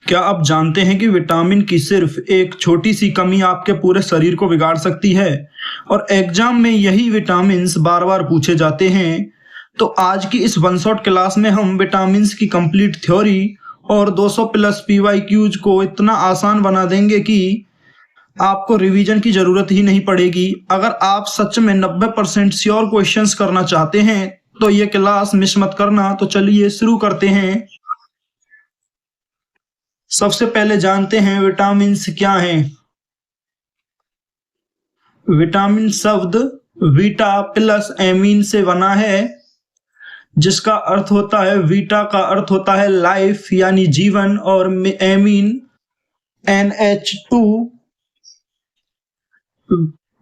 क्या आप जानते हैं कि विटामिन की सिर्फ एक छोटी सी कमी आपके पूरे शरीर को बिगाड़ सकती है? और एग्जाम में यही विटामिन्स बार बार पूछे जाते हैं। तो आज की इस वन शॉट क्लास में हम विटामिन्स की कंप्लीट थ्योरी और 200 प्लस पीवाईक्यूज को इतना आसान बना देंगे कि आपको रिवीजन की जरूरत ही नहीं पड़ेगी। अगर आप सच में 90% श्योर क्वेश्चंस करना चाहते हैं तो ये क्लास मिस मत करना। तो चलिए शुरू करते हैं। सबसे पहले जानते हैं विटामिन्स क्या हैं। विटामिन शब्द वीटा प्लस एमीन से बना है, जिसका अर्थ होता है, वीटा का अर्थ होता है लाइफ यानी जीवन, और एमीन NH2।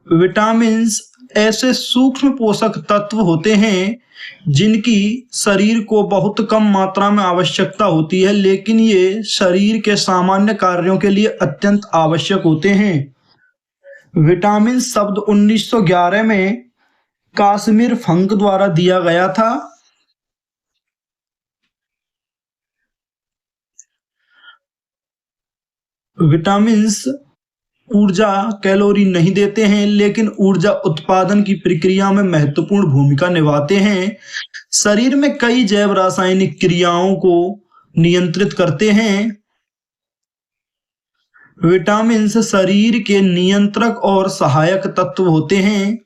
विटामिन्स ऐसे सूक्ष्म पोषक तत्व होते हैं जिनकी शरीर को बहुत कम मात्रा में आवश्यकता होती है, लेकिन ये शरीर के सामान्य कार्यों के लिए अत्यंत आवश्यक होते हैं। विटामिन शब्द 1911 में काश्मीर फंक द्वारा दिया गया था। विटामिन्स ऊर्जा कैलोरी नहीं देते हैं, लेकिन ऊर्जा उत्पादन की प्रक्रिया में महत्वपूर्ण भूमिका निभाते हैं। शरीर में कई जैव रासायनिक क्रियाओं को नियंत्रित करते हैं। विटामिन्स शरीर के नियंत्रक और सहायक तत्व होते हैं।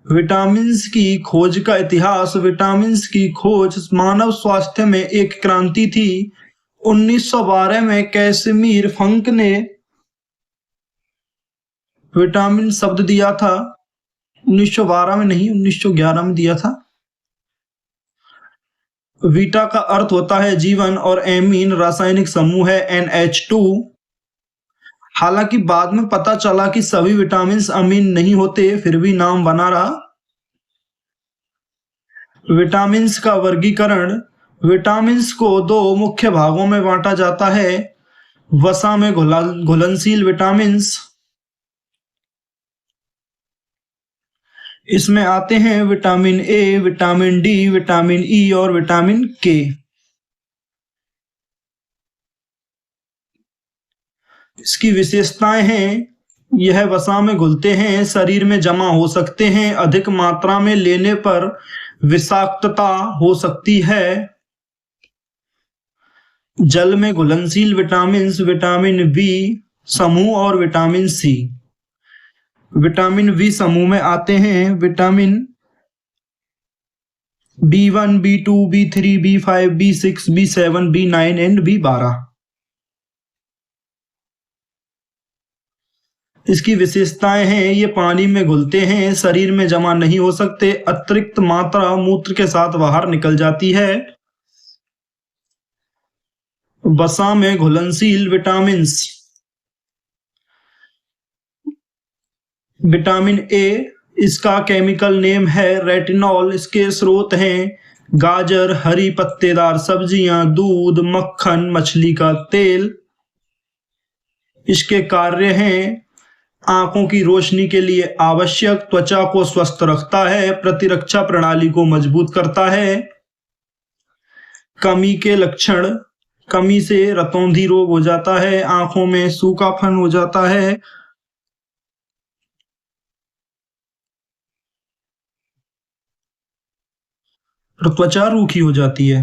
विटामिन्स की खोज का इतिहास। विटामिन्स की खोज मानव स्वास्थ्य में एक क्रांति थी। 1912 में कैसिमिर फंक ने विटामिन शब्द दिया था। 1912 में नहीं, 1911 में दिया था। वीटा का अर्थ होता है जीवन और एमीन रासायनिक समूह है NH2। हालांकि बाद में पता चला कि सभी विटामिन अमीन नहीं होते, फिर भी नाम बना रहा। विटामिन्स का वर्गीकरण। विटामिन्स को दो मुख्य भागों में बांटा जाता है। वसा में घुलनशील विटामिन्स, इसमें आते हैं vitamin A, vitamin D, vitamin E और विटामिन के। इसकी विशेषताएं हैं, यह वसा में घुलते हैं, शरीर में जमा हो सकते हैं, अधिक मात्रा में लेने पर विषाक्तता हो सकती है। जल में घुलनशील विटामिन, विटामिन बी समूह और विटामिन सी। विटामिन बी समूह में आते हैं vitamin B1, B2, B3, B5, B6, B7, B9 and B12। इसकी विशेषताएं हैं, ये पानी में घुलते हैं, शरीर में जमा नहीं हो सकते, अतिरिक्त मात्रा मूत्र के साथ बाहर निकल जाती है। वसा में घुलनशील विटामिन्स। विटामिन ए, इसका केमिकल नेम है रेटिनॉल। इसके स्रोत हैं गाजर, हरी पत्तेदार सब्जियां, दूध, मक्खन, मछली का तेल। इसके कार्य हैं, आंखों की रोशनी के लिए आवश्यक, त्वचा को स्वस्थ रखता है, प्रतिरक्षा प्रणाली को मजबूत करता है। कमी के लक्षण। कमी से रतौंधी रोग हो जाता है, आंखों में सूखापन हो जाता है, और त्वचा रूखी हो जाती है।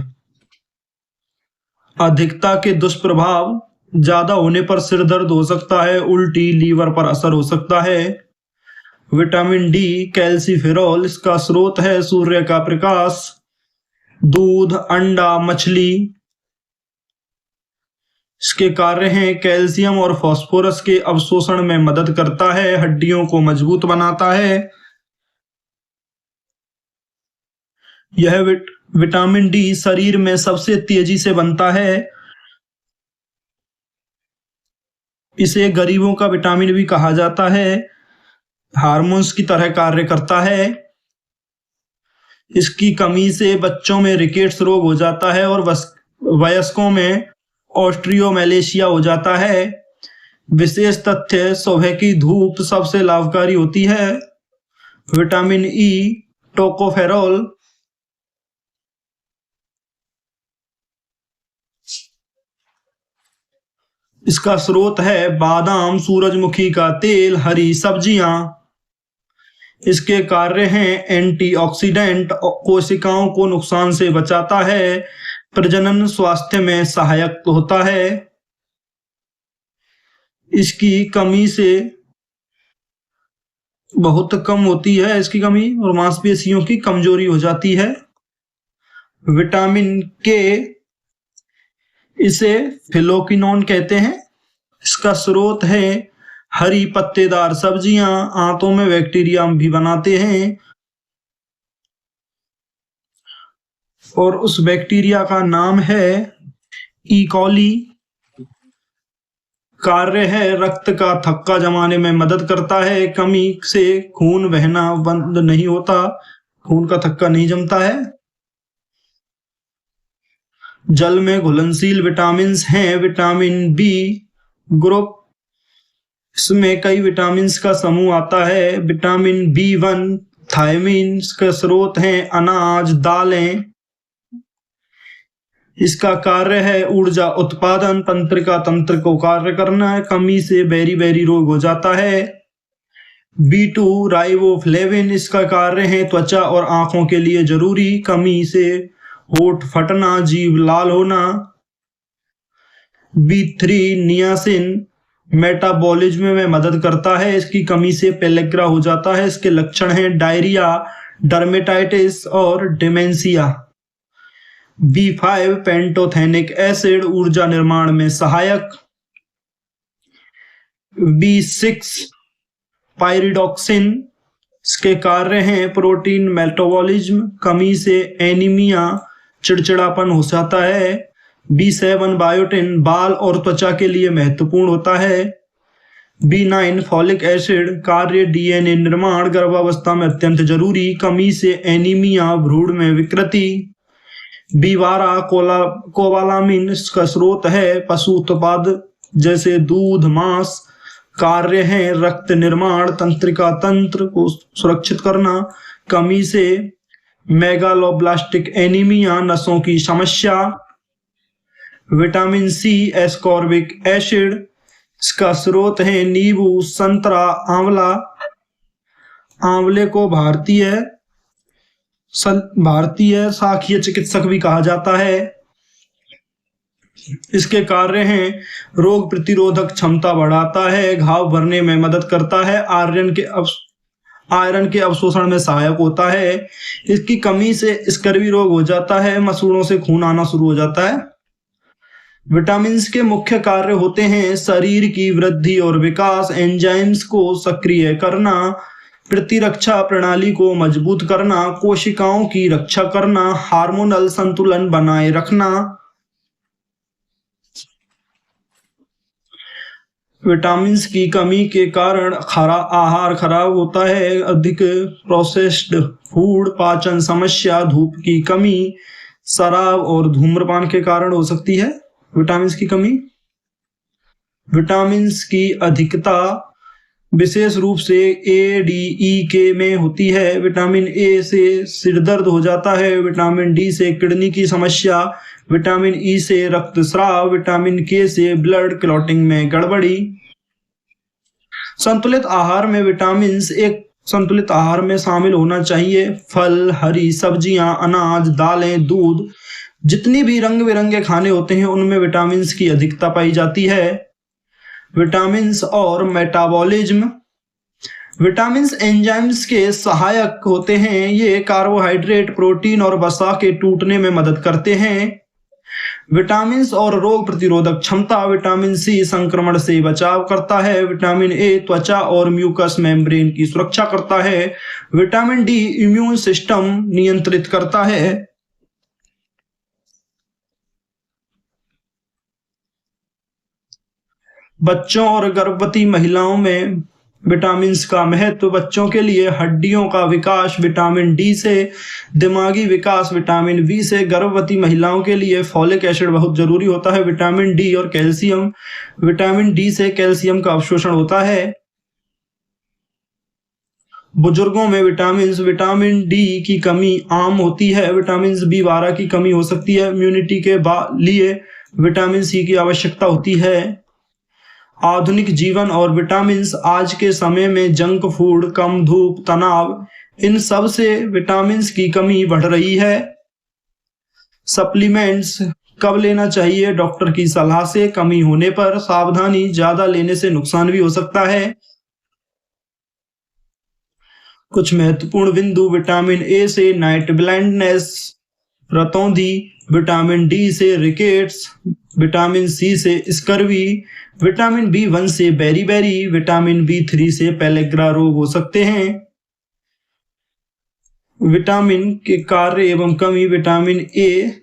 अधिकता के दुष्प्रभाव। ज्यादा होने पर सिर दर्द हो सकता है, उल्टी, लीवर पर असर हो सकता है। विटामिन डी कैल्सीफेरॉल, इसका स्रोत है सूर्य का प्रकाश, दूध, अंडा, मछली। इसके कार्य हैं, कैल्शियम और फास्फोरस के अवशोषण में मदद करता है, हड्डियों को मजबूत बनाता है। यह विटामिन डी शरीर में सबसे तेजी से बनता है। इसे गरीबों का विटामिन भी कहा जाता है, हार्मोन्स की तरह कार्य करता है। इसकी कमी से बच्चों में रिकेट्स रोग हो जाता है और वयस्कों में ऑस्ट्रियोमैलेशिया हो जाता है। विशेष तथ्य, सुबह की धूप सबसे लाभकारी होती है। विटामिन ई टोकोफेरॉल, इसका स्रोत है बादाम, सूरजमुखी का तेल, हरी सब्जियां। इसके कार्य हैं एंटीऑक्सीडेंट, कोशिकाओं को नुकसान से बचाता है, प्रजनन स्वास्थ्य में सहायक होता है। इसकी कमी से बहुत कम होती है इसकी कमी, और मांसपेशियों की कमजोरी हो जाती है। विटामिन के, इसे फिलोक्विनोन कहते हैं। इसका स्रोत है हरी पत्तेदार सब्जियां, आंतों में बैक्टीरिया भी बनाते हैं, और उस बैक्टीरिया का नाम है ई कॉली। कार्य है रक्त का थक्का जमाने में मदद करता है, कमी से खून बहना बंद नहीं होता, खून का थक्का नहीं जमता है। जल में घुलनशील विटामिन हैं विटामिन बी ग्रुप, इसमें कई विटामिन का समूह आता है। विटामिन B1 थायमीन के स्रोत हैं अनाज, दालें। इसका कार्य है ऊर्जा उत्पादन, तंत्रिका तंत्र को कार्य करना है, कमी से बेरी रोग हो जाता है। B2 राइबोफ्लेविन, इसका कार्य है त्वचा और आंखों के लिए जरूरी, कमी से होठ फटना, जीभ लाल होना। B3 नियासिन, मेटाबॉलिज्म में मदद करता है, इसकी कमी से पेलेग्रा हो जाता है। इसके लक्षण हैं डायरिया, डर्मेटाइटिस और डिमेंशिया। B5 पेंटोथेनिक एसिड, ऊर्जा निर्माण में सहायक। B6 पायरिडॉक्सिन, इसके कार्य हैं प्रोटीन मेटाबॉलिज्म, कमी से एनीमिया, चिड़चिड़ापन हो जाता है। B7 बायोटिन, बाल और त्वचा के लिए महत्वपूर्ण होता है। B9 फॉलिक एसिड, कार्य डीएनए निर्माण, गर्भावस्था में अत्यंत जरूरी, कमी से एनीमिया, भ्रूण में विकृति। B12 कोबालामिन, इसका स्रोत है पशु उत्पाद जैसे दूध, मांस, कार्य है रक्त निर्माण, तंत्रिका तंत्र को सुरक्षित करना, कमी से मेगालोब्लास्टिक एनीमिया, नसों की समस्या। विटामिन सी एस्कॉर्बिक एसिड, इसका स्रोत है नींबू, संतरा, आंवला। आंवले को भारतीय शाकीय चिकित्सक भी कहा जाता है। इसके कार्य हैं रोग प्रतिरोधक क्षमता बढ़ाता है, घाव भरने में मदद करता है, आयरन के अवशोषण में सहायक होता है। इसकी कमी से स्कर्वी रोग हो जाता है, मसूड़ों से खून आना शुरू हो जाता है। विटामिन के मुख्य कार्य होते हैं शरीर की वृद्धि और विकास, एंजाइम्स को सक्रिय करना, प्रतिरक्षा प्रणाली को मजबूत करना, कोशिकाओं की रक्षा करना, हार्मोनल संतुलन बनाए रखना। विटामिन की कमी के कारण आहार खराब होता है, अधिक प्रोसेस्ड फूड, पाचन समस्या, धूप की कमी, शराब और धूम्रपान के कारण हो सकती है विटामिन की कमी। विटामिन की अधिकता विशेष रूप से ए, डी, ई, के में होती है। विटामिन ए से सिर दर्द हो जाता है, विटामिन डी से किडनी की समस्या, विटामिन ई से रक्तस्राव, विटामिन के से ब्लड क्लॉटिंग में गड़बड़ी। संतुलित आहार में विटामिन एक संतुलित आहार में शामिल होना चाहिए फल, हरी सब्जियां, अनाज, दालें, दूध। जितनी भी रंग बिरंगे खाने होते हैं उनमें विटामिन की अधिकता पाई जाती है। विटामिन और मेटाबॉलिज्म, विटामिन एंजाइम्स के सहायक होते हैं, ये कार्बोहाइड्रेट, प्रोटीन और वसा के टूटने में मदद करते हैं। विटामिन और रोग प्रतिरोधक क्षमता, विटामिन सी संक्रमण से बचाव करता है, विटामिन ए त्वचा और म्यूकस मेम्ब्रेन की सुरक्षा करता है, विटामिन डी इम्यून सिस्टम नियंत्रित करता है। बच्चों और गर्भवती महिलाओं में विटामिन का महत्व, बच्चों के लिए हड्डियों का विकास विटामिन डी से, दिमागी विकास विटामिन बी से, गर्भवती महिलाओं के लिए फॉलिक एसिड बहुत जरूरी होता है, विटामिन डी और कैल्शियम, विटामिन डी से कैल्शियम का अवशोषण होता है। बुजुर्गों में विटामिन डी की कमी आम होती है, विटामिन B12 की कमी हो सकती है, इम्यूनिटी के लिए विटामिन सी की आवश्यकता होती है। आधुनिक जीवन और विटामिन्स आज के समय में जंक फूड, कम धूप, तनाव, इन सब से विटामिन्स की कमी बढ़ रही है। सप्लीमेंट्स कब लेना चाहिए? डॉक्टर की सलाह से। कमी होने पर सावधानी, ज्यादा लेने से नुकसान भी हो सकता है। कुछ महत्वपूर्ण बिंदु: विटामिन ए से नाइट ब्लाइंडनेस, रतौंधी, विटामिन डी से रिकेट्स, विटामिन सी से स्कर्वी, विटामिन बी1 से बेरीबेरी, विटामिन बी3 से पेलेग्रा रोग हो सकते हैं। विटामिन के कार्य एवं कमी: विटामिन ए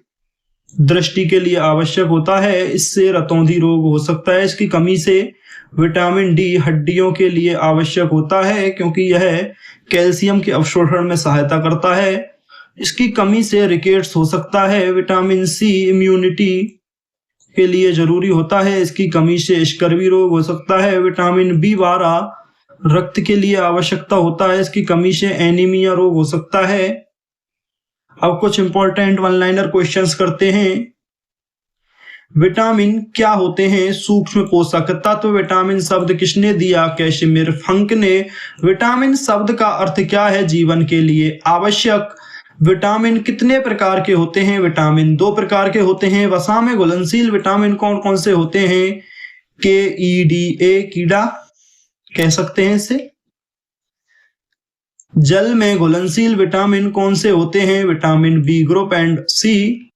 दृष्टि के लिए आवश्यक होता है, इससे रतौंधी रोग हो सकता है। इसकी कमी से विटामिन डी हड्डियों के लिए आवश्यक होता है क्योंकि यह कैल्शियम के अवशोषण में सहायता करता है। इसकी कमी से रिकेट्स हो सकता है। विटामिन सी इम्यूनिटी के लिए जरूरी होता है, इसकी कमी से स्कर्वी रोग हो सकता है। विटामिन बी12 रक्त के लिए आवश्यकता होता है, इसकी कमी से एनीमिया रोग हो सकता है। अब कुछ इंपॉर्टेंट वन लाइनर क्वेश्चंस करते हैं। विटामिन क्या होते हैं? सूक्ष्म पोषक तत्व। विटामिन शब्द किसने दिया? कैसिमिर फंक ने। विटामिन शब्द का अर्थ क्या है? जीवन के लिए आवश्यक। विटामिन कितने प्रकार के होते हैं? विटामिन 2 प्रकार के होते हैं। वसा में घुलनशील विटामिन कौन कौन से होते हैं? KEDA कीड़ा कह सकते हैं इसे। जल में घुलनशील विटामिन कौन से होते हैं? Vitamin B group and C.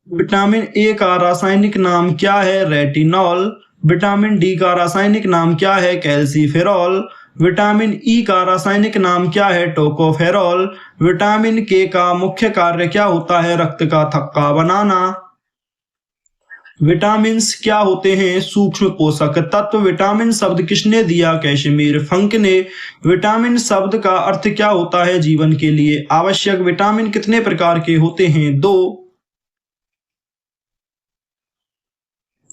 Vitamin A का रासायनिक नाम क्या है? रेटिनॉल। विटामिन डी का रासायनिक नाम क्या है? कैल्सीफेरॉल। विटामिन ई का रासायनिक नाम क्या है? टोकोफेरॉल। विटामिन के का मुख्य कार्य क्या होता है? रक्त का थक्का बनाना। विटामिन्स क्या होते हैं? सूक्ष्म पोषक तत्व। विटामिन शब्द किसने दिया? कैसिमिर फंक ने। विटामिन शब्द का अर्थ क्या होता है? जीवन के लिए आवश्यक। विटामिन कितने प्रकार के होते हैं? 2।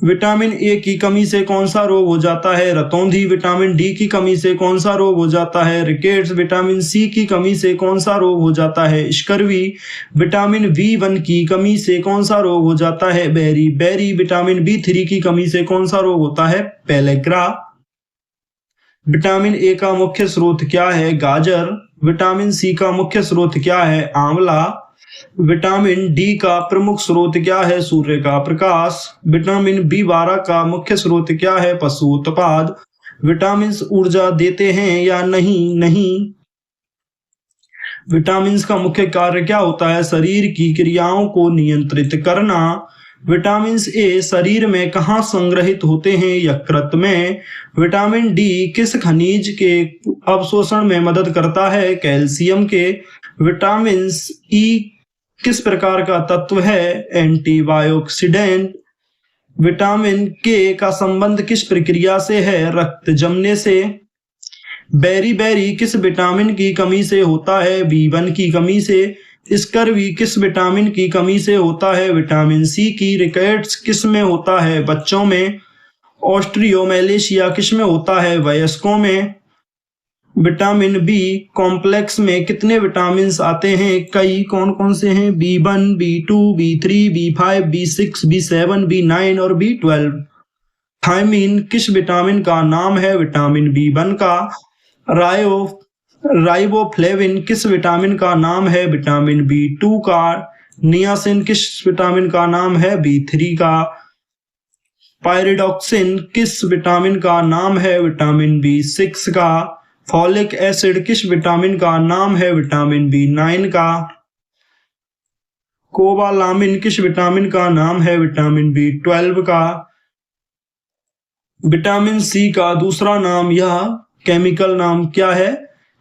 विटामिन ए की कमी से कौन सा रोग हो जाता है? रतौंधी। विटामिन डी की कमी से कौन सा रोग हो जाता है? रिकेट्स। विटामिन सी की कमी से कौन सा रोग हो जाता है? स्कर्वी। विटामिन बी1 की कमी से कौन सा रोग हो जाता है? बेरी। विटामिन बी3 की कमी से कौन सा रोग होता है? पेलेग्रा। विटामिन ए का मुख्य स्रोत क्या है? गाजर। विटामिन सी का मुख्य स्रोत क्या है? आंवला। विटामिन डी का प्रमुख स्रोत क्या है? सूर्य का प्रकाश। विटामिन बी12 का मुख्य स्रोत क्या है? पशु उत्पाद। विटामिन ऊर्जा देते हैं या नहीं। विटामिन का मुख्य कार्य क्या होता है? शरीर की क्रियाओं को नियंत्रित करना। विटामिन ए शरीर में कहाँ संग्रहित होते हैं? यकृत में। विटामिन डी किस खनिज के अवशोषण में मदद करता है? कैल्शियम के। विटामिन ई किस प्रकार का तत्व है? एंटीऑक्सीडेंट। विटामिन के का संबंध किस प्रक्रिया से है? रक्त जमने से। बेरी किस विटामिन की कमी से होता है? बी1 की कमी से। स्कर्वी किस विटामिन की कमी से होता है? विटामिन सी की। रिकेट्स किस में होता है? बच्चों में। ऑस्ट्रियोमैलेशिया किस में होता है? वयस्कों में। विटामिन बी कॉम्प्लेक्स में कितने विटामिन आते हैं? कई। कौन कौन से हैं? बी1, बी2, बी3, बी5, बी6, बी7, बी9 और बी12। थायमीन किस विटामिन का नाम है? विटामिन बी1 का। राइबोफ्लेविन किस विटामिन का नाम है? विटामिन बी2 का। नियासिन किस विटामिन का नाम है? बी3 का। पायरिडॉक्सिन किस विटामिन का नाम है? विटामिन बी6 का। फॉलिक एसिड किस विटामिन का नाम है? विटामिन बी9 का। कोबालामिन किस विटामिन का नाम है? विटामिन बी12 का। विटामिन सी का दूसरा नाम या केमिकल नाम क्या है?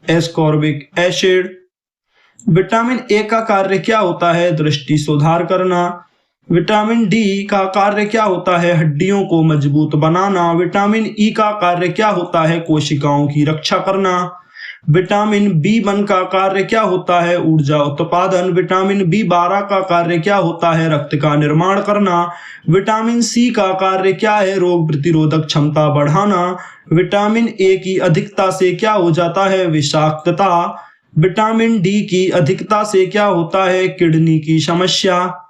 Ascorbic acid. विटामिन ए का कार्य क्या होता है? दृष्टि सुधार करना। विटामिन डी का कार्य क्या होता है? हड्डियों को मजबूत बनाना। विटामिन ई का कार्य क्या होता है? कोशिकाओं की रक्षा करना। विटामिन बी1 का कार्य क्या होता है? ऊर्जा उत्पादन। विटामिन बी12 का कार्य क्या होता है? रक्त का निर्माण करना। विटामिन सी का कार्य क्या है? रोग प्रतिरोधक क्षमता बढ़ाना। विटामिन ए की अधिकता से क्या हो जाता है? विषाक्तता। विटामिन डी की अधिकता से क्या होता है? किडनी की समस्या।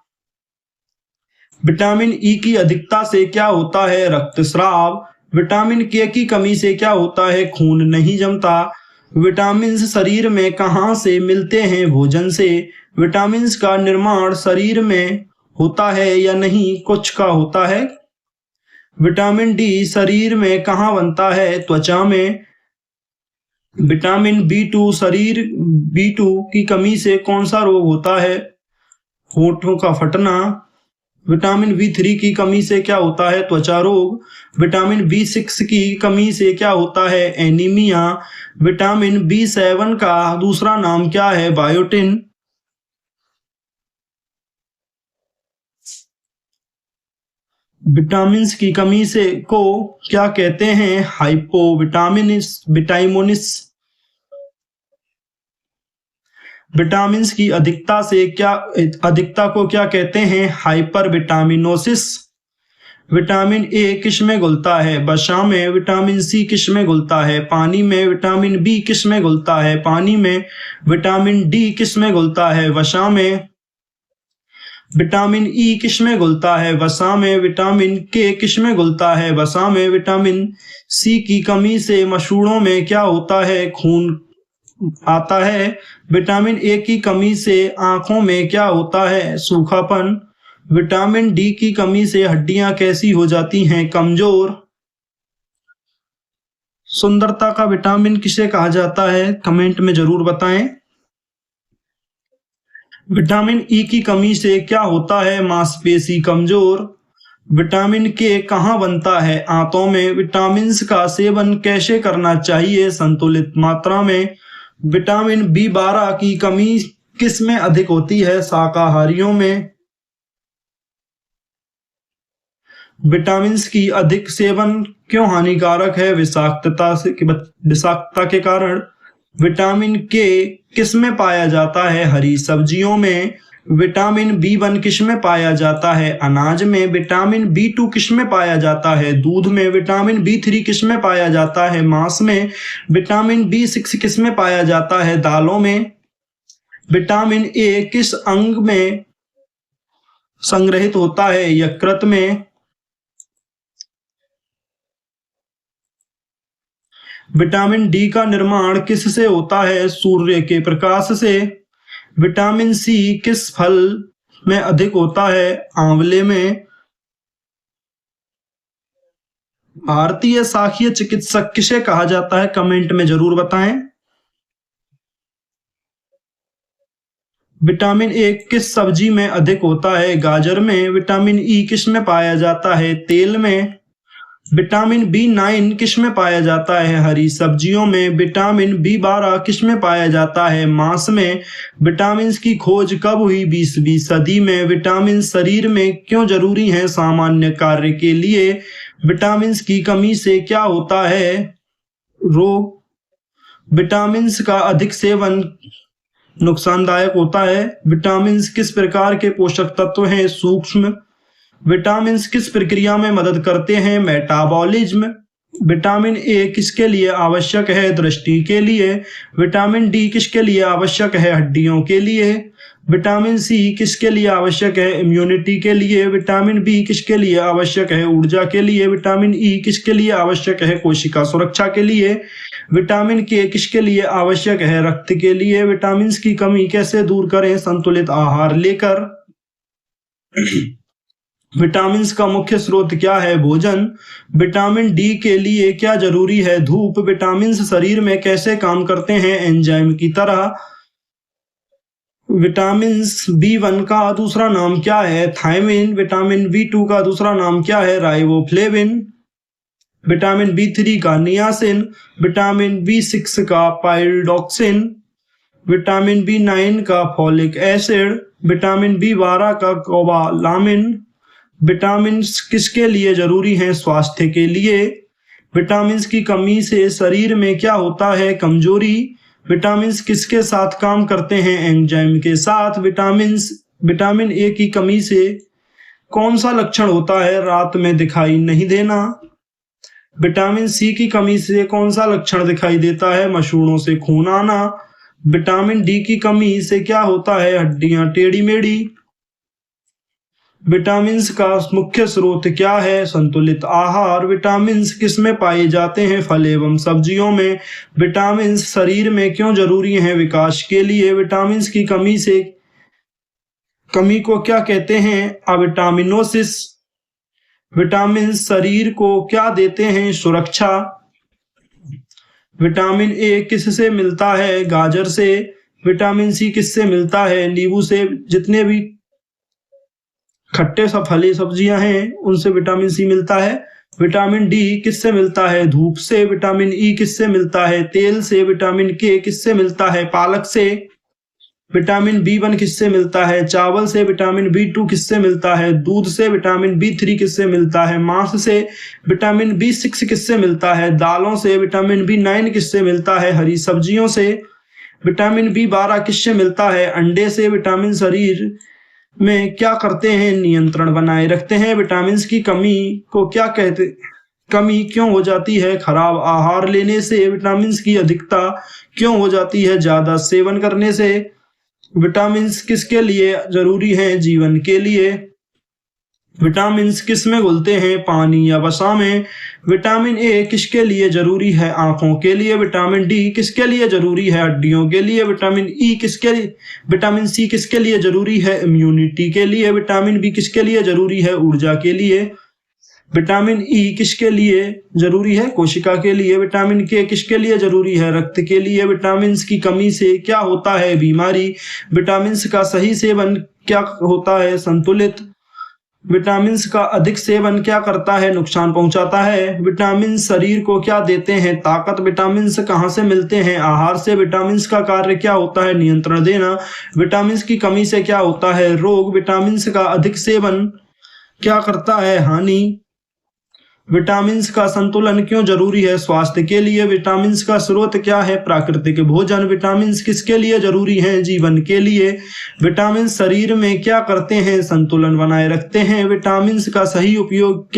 विटामिन ई की अधिकता से क्या होता है? रक्तस्राव। विटामिन के की कमी से क्या होता है? खून नहीं जमता। विटामिन शरीर में कहाँ से मिलते हैं? भोजन से। विटामिन का निर्माण शरीर में होता है या नहीं? कुछ का होता है। विटामिन डी शरीर में कहाँ बनता है? त्वचा में। विटामिन बी टू की कमी से कौन सा रोग होता है? होठों का फटना। विटामिन बी थ्री की कमी से क्या होता है? त्वचा रोग। विटामिन बी सिक्स की कमी से क्या होता है? एनीमिया। विटामिन बी7 का दूसरा नाम क्या है? बायोटिन। विटामिन की कमी से को क्या कहते हैं? विटामिनोसिस। विटामिन की अधिकता को क्या कहते हैं? Hyper vitaminosis. विटामिन ए किस में घुलता है? वसा में। विटामिन सी किस में घुलता है? पानी में। विटामिन बी किस में घुलता है? पानी में। विटामिन डी किस में घुलता है? वसा में। विटामिन ई किस में घुलता है? वसा में। विटामिन के किस में घुलता है? वसा में। विटामिन सी की कमी से मसूड़ों में क्या होता है? खून आता है। विटामिन ए की कमी से आंखों में क्या होता है? सूखापन। विटामिन डी की कमी से हड्डियां कैसी हो जाती हैं? कमजोर। सुंदरता का विटामिन किसे कहा जाता है? कमेंट में जरूर बताएं। विटामिन ई की कमी से क्या होता है? मांसपेशी कमजोर। विटामिन के कहाँ बनता है? आंतों में। विटामिन का सेवन कैसे करना चाहिए? संतुलित मात्रा में। विटामिन बी12 की कमी किस में अधिक होती है? शाकाहारियों में। विटामिन की अधिक सेवन क्यों हानिकारक है? विषाक्तता के कारण। विटामिन के किस में पाया जाता है? हरी सब्जियों में। विटामिन बी1 किस में पाया जाता है? अनाज में। विटामिन बी2 किस में पाया जाता है? दूध में। विटामिन बी3 किस में पाया जाता है? मांस में। विटामिन बी6 किस में पाया जाता है? दालों में। विटामिन ए किस अंग में संग्रहित होता है? यकृत में। विटामिन डी का निर्माण किससे होता है? सूर्य के प्रकाश से। विटामिन सी किस फल में अधिक होता है? आंवले में। भारतीय शाकीय चिकित्सक किसे कहा जाता है? कमेंट में जरूर बताएं। विटामिन ए किस सब्जी में अधिक होता है? गाजर में। विटामिन ई किस में पाया जाता है? तेल में। विटामिन बी9 किस में पाया जाता है? हरी सब्जियों में। विटामिन बी12 किस में पाया जाता है? मांस में। विटामिन की खोज कब हुई? 20वीं सदी में। विटामिन शरीर में क्यों जरूरी हैं? सामान्य कार्य के लिए। विटामिन की कमी से क्या होता है? रोग। विटामिन का अधिक सेवन नुकसानदायक होता है। विटामिन किस प्रकार के पोषक तत्व हैं? सूक्ष्म। विटामिन किस प्रक्रिया में मदद करते हैं? मेटाबॉलिज्म। विटामिन ए किसके लिए आवश्यक है? दृष्टि के लिए। विटामिन डी किसके लिए आवश्यक है? हड्डियों के लिए। विटामिन सी किसके लिए आवश्यक है? इम्यूनिटी के लिए। विटामिन बी किसके लिए आवश्यक है? ऊर्जा के लिए। विटामिन ई किसके लिए आवश्यक है? कोशिका सुरक्षा के लिए। विटामिन के किसके लिए आवश्यक है? रक्त के लिए। विटामिन की कमी कैसे दूर करें? संतुलित आहार लेकर। विटामिन का मुख्य स्रोत क्या है? भोजन। विटामिन डी के लिए क्या जरूरी है? धूप। विटामिन शरीर में कैसे काम करते हैं? एंजाइम की तरह। विटामिन बी1 का दूसरा नाम क्या है? थायमिन। विटामिन बी2 का दूसरा नाम क्या है? राइबोफ्लेविन। विटामिन बी3 का नियासिन। विटामिन बी6 का पाइरिडॉक्सिन। विटामिन बी9 का फॉलिक एसिड। विटामिन बी12 का कोबालामिन। विटामिन किसके लिए जरूरी हैं? स्वास्थ्य के लिए। विटामिन की कमी से शरीर में क्या होता है? कमजोरी। विटामिन किसके साथ काम करते हैं? एंजाइम के साथ। विटामिन ए की कमी से कौन सा लक्षण होता है? रात में दिखाई नहीं देना। विटामिन सी की कमी से कौन सा लक्षण दिखाई देता है? मसूड़ों से खून आना। विटामिन डी की कमी से क्या होता है? हड्डियां टेढ़ी मेढ़ी। विटामिन्स का मुख्य स्रोत क्या है? संतुलित आहार। विटामिन्स किसमें पाए जाते हैं? फल एवं सब्जियों में। विटामिन्स शरीर में क्यों जरूरी हैं? विकास के लिए। विटामिन्स की कमी को क्या कहते हैं? अविटामिनोसिस। विटामिन्स शरीर को क्या देते हैं? सुरक्षा। विटामिन ए किससे मिलता है? गाजर से। विटामिन सी किससे मिलता है? नींबू से। जितने भी खट्टे सब फली सब्जियां हैं उनसे विटामिन सी मिलता है। विटामिन डी किससे मिलता है? धूप से। विटामिन ई किससे मिलता है? तेल से। विटामिन के किससे मिलता है? पालक से। विटामिन बी1 किससे मिलता है? चावल से। विटामिन बी2 किससे मिलता है? दूध से। विटामिन बी3 किससे मिलता है? मांस से। विटामिन बी6 किससे मिलता है? दालों से। विटामिन बी9 किससे मिलता है? हरी सब्जियों से। विटामिन बी12 किससे मिलता है? अंडे से। विटामिन शरीर में क्या करते हैं? नियंत्रण बनाए रखते हैं। विटामिन की कमी को क्या कहते? कमी क्यों हो जाती है? खराब आहार लेने से। विटामिन की अधिकता क्यों हो जाती है? ज्यादा सेवन करने से। विटामिन किसके लिए जरूरी हैं? जीवन के लिए। विटामिन किस में घुलते हैं? पानी या वसा में। विटामिन ए किसके लिए जरूरी है? आंखों के लिए। विटामिन डी किसके लिए जरूरी है? हड्डियों के लिए। विटामिन सी किसके लिए जरूरी है? इम्यूनिटी के लिए। विटामिन बी किसके लिए जरूरी है? ऊर्जा के लिए। विटामिन ई किसके लिए जरूरी है? कोशिका के लिए। विटामिन के किसके लिए जरूरी है? रक्त के लिए। विटामिन की कमी से क्या होता है? बीमारी। विटामिन का सही सेवन क्या होता है? संतुलित। विटामिन का अधिक सेवन क्या करता है? नुकसान पहुंचाता है। विटामिन शरीर को क्या देते हैं? ताकत। विटामिन कहाँ से मिलते हैं? आहार से। विटामिन का कार्य क्या होता है? नियंत्रण देना। विटामिन की कमी से क्या होता है? रोग। विटामिन का अधिक सेवन क्या करता है? हानि। विटामिन का संतुलन क्यों जरूरी है? स्वास्थ्य के लिए। विटामिन का स्रोत क्या है? प्राकृतिक भोजन। विटामिन किसके लिए जरूरी हैं? जीवन के लिए। विटामिन शरीर में क्या करते हैं? संतुलन बनाए रखते हैं। विटामिन का सही उपयोग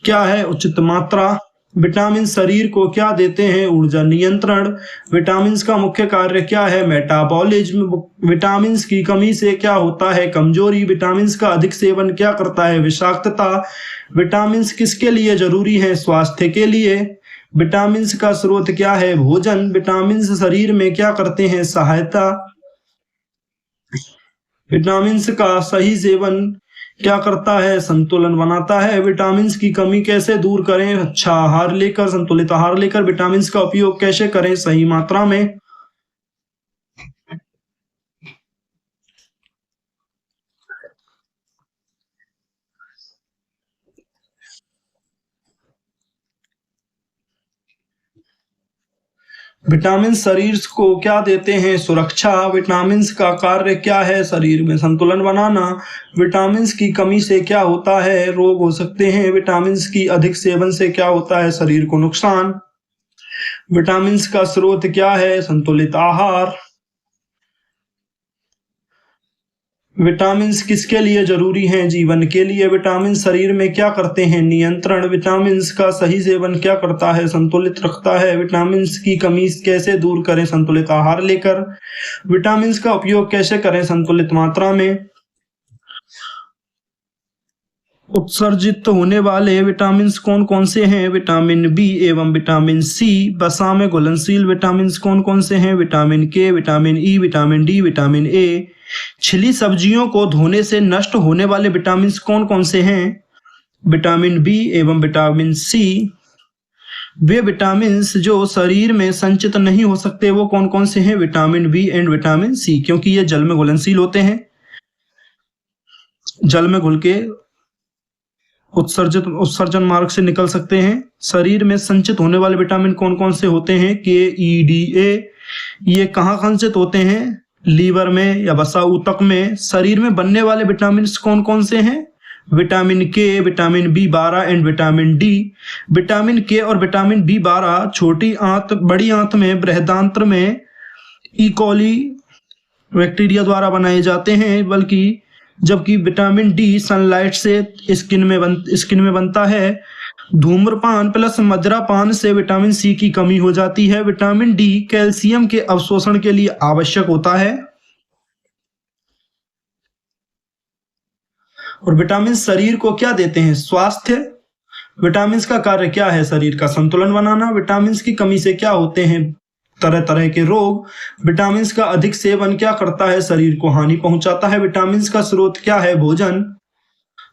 क्या है? उचित मात्रा। विटामिन शरीर को क्या देते हैं? ऊर्जा, नियंत्रण। विटामिन का मुख्य कार्य क्या है? मेटाबॉलिज्म। विटामिन की कमी से क्या होता है? कमजोरी। विटामिन का अधिक सेवन क्या करता है? विषाक्तता। विटामिन किसके लिए जरूरी है? स्वास्थ्य के लिए। विटामिन का स्रोत क्या है? भोजन। विटामिन शरीर में क्या करते हैं? सहायता। विटामिन का सही सेवन क्या करता है? संतुलन बनाता है। विटामिन की कमी कैसे दूर करें? अच्छा आहार लेकर, संतुलित आहार लेकर। विटामिन का उपयोग कैसे करें? सही मात्रा में। विटामिन शरीर को क्या देते हैं? सुरक्षा। विटामिन का कार्य क्या है? शरीर में संतुलन बनाना। विटामिन की कमी से क्या होता है? रोग हो सकते हैं। विटामिन की अधिक सेवन से क्या होता है? शरीर को नुकसान। विटामिन का स्रोत क्या है? संतुलित आहार। विटामिन किसके लिए जरूरी हैं? जीवन के लिए। विटामिन शरीर में क्या करते हैं? नियंत्रण। विटामिन का सही सेवन क्या करता है? संतुलित रखता है। विटामिन की कमी कैसे दूर करें? संतुलित आहार लेकर। विटामिन का उपयोग कैसे करें? संतुलित मात्रा में। उत्सर्जित होने वाले विटामिन कौन कौन से हैं? विटामिन बी एवं विटामिन सी। वसा में घुलनशील विटामिन कौन कौन से हैं? Vitamin K, vitamin E, vitamin D, vitamin A. छिली सब्जियों को धोने से नष्ट होने वाले विटामिन कौन कौन से हैं? विटामिन बी एवं विटामिन सी। वे विटामिन जो शरीर में संचित नहीं हो सकते वो कौन कौन से हैं? Vitamin B and vitamin C, क्योंकि ये जल में घुलनशील होते हैं। जल में घुल के उत्सर्जन मार्ग से निकल सकते हैं। शरीर में संचित होने वाले विटामिन कौन कौन से होते हैं? के, ई, डी, ए। ये कहाँ संचित होते हैं? लीवर में या वसा ऊतक में। शरीर में बनने वाले विटामिन कौन कौन से हैं? Vitamin K, vitamin B12 and vitamin D. Vitamin के और विटामिन बी12 छोटी आंत, बड़ी आंत में, बृहदांत्र में ई कॉली बैक्टीरिया द्वारा बनाए जाते हैं, जबकि विटामिन डी सनलाइट से स्किन में बनता है। धूम्रपान प्लस मदिरापान से विटामिन सी की कमी हो जाती है। विटामिन डी कैल्शियम के अवशोषण के लिए आवश्यक होता है। और विटामिन शरीर को क्या देते हैं? स्वास्थ्य। विटामिन का कार्य क्या है? शरीर का संतुलन बनाना। विटामिन की कमी से क्या होते हैं? तरह तरह के रोग। विटामिन का अधिक सेवन क्या करता है? शरीर को हानि पहुंचाता है। विटामिन का स्रोत क्या है? भोजन।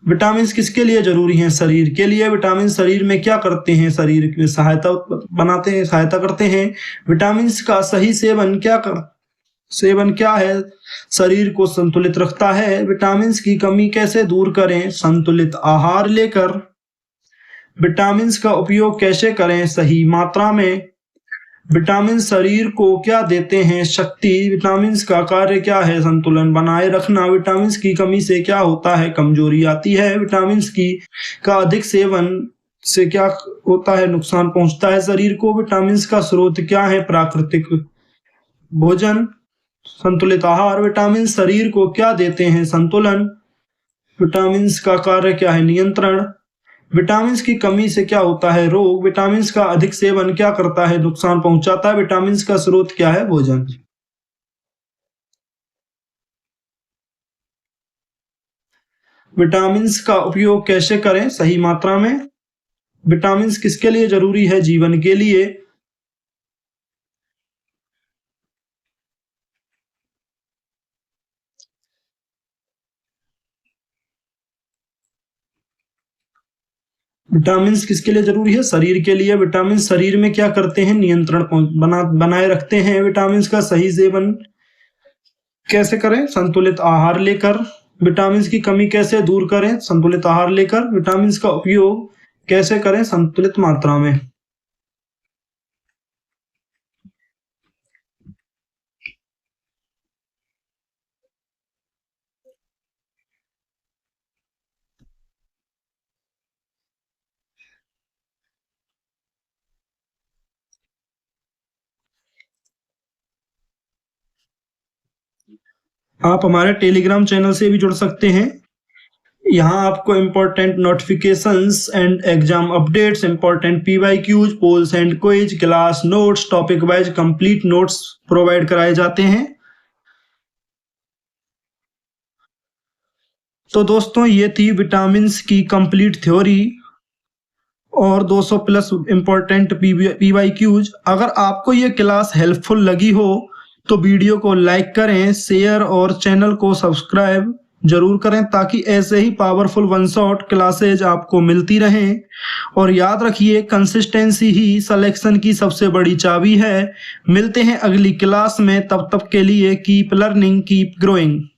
विटामिन किसके लिए जरूरी हैं? शरीर के लिए। विटामिन शरीर में क्या करते हैं? शरीर में सहायता करते हैं। विटामिन का सही सेवन क्या है? शरीर को संतुलित रखता है। विटामिन की कमी कैसे दूर करें? संतुलित आहार लेकर। विटामिन का उपयोग कैसे करें? सही मात्रा में। विटामिन शरीर को क्या देते हैं? शक्ति। विटामिन का कार्य क्या है? संतुलन बनाए रखना। विटामिन की कमी से क्या होता है? कमजोरी आती है। विटामिन का अधिक सेवन से क्या होता है? नुकसान पहुंचता है शरीर को। विटामिन का स्रोत क्या है? प्राकृतिक भोजन, संतुलित आहार। विटामिन शरीर को क्या देते हैं? संतुलन। विटामिन का कार्य क्या है? नियंत्रण। विटामिन की कमी से क्या होता है? रोग। विटामिन का अधिक सेवन क्या करता है? नुकसान पहुंचाता है। विटामिन का स्रोत क्या है? भोजन। विटामिन का उपयोग कैसे करें? सही मात्रा में। विटामिन किसके लिए जरूरी है? जीवन के लिए। विटामिन किसके लिए जरूरी है? शरीर के लिए। विटामिन शरीर में क्या करते हैं? नियंत्रण बनाए रखते हैं। विटामिन का सही सेवन कैसे करें? संतुलित आहार लेकर। विटामिन की कमी कैसे दूर करें? संतुलित आहार लेकर। विटामिन का उपयोग कैसे करें? संतुलित मात्रा में। आप हमारे टेलीग्राम चैनल से भी जुड़ सकते हैं। यहाँ आपको important notifications and exam updates, important PYQs, polls and quiz, class notes, topic wise complete notes provide कराए जाते हैं। तो दोस्तों, ये थी विटामिन की कंप्लीट थ्योरी और 200 प्लस इम्पोर्टेंट PYQs। अगर आपको ये क्लास हेल्पफुल लगी हो तो वीडियो को लाइक करें, शेयर और चैनल को सब्सक्राइब जरूर करें ताकि ऐसे ही पावरफुल वन शॉट क्लासेज आपको मिलती रहें। और याद रखिए, कंसिस्टेंसी ही सिलेक्शन की सबसे बड़ी चाबी है। मिलते हैं अगली क्लास में, तब तक के लिए कीप लर्निंग, कीप ग्रोइंग।